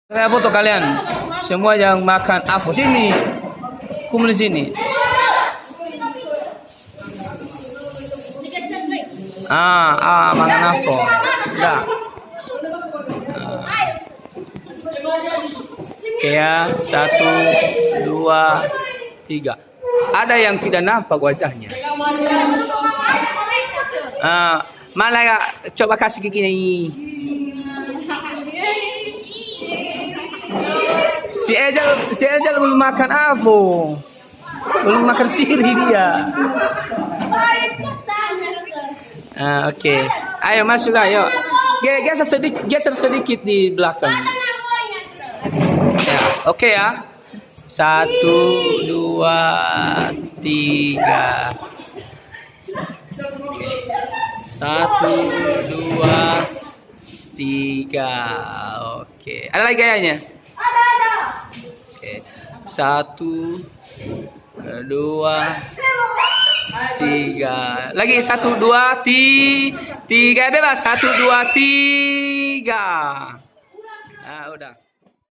Saya foto kalian. Semua yang makan Avo sini. Kumpul di sini. Makan Avo. Udah. Oke ya, 1, 2, 3. Ada yang tidak nampak wajahnya. Mana ya? Coba kasih ke gini. Si Ejal belum makan Avo. Belum makan sirih dia. Oke. Ayo masuk ayo. Geser sedikit di belakang. Ya, oke ya. 1, 2, 3. 1, 2, 3. Oke. Ada lagi gayanya? Oke. 1, 2, 3. Lagi 1, 2, 3. Bebas. 1, 2, 3. Udah.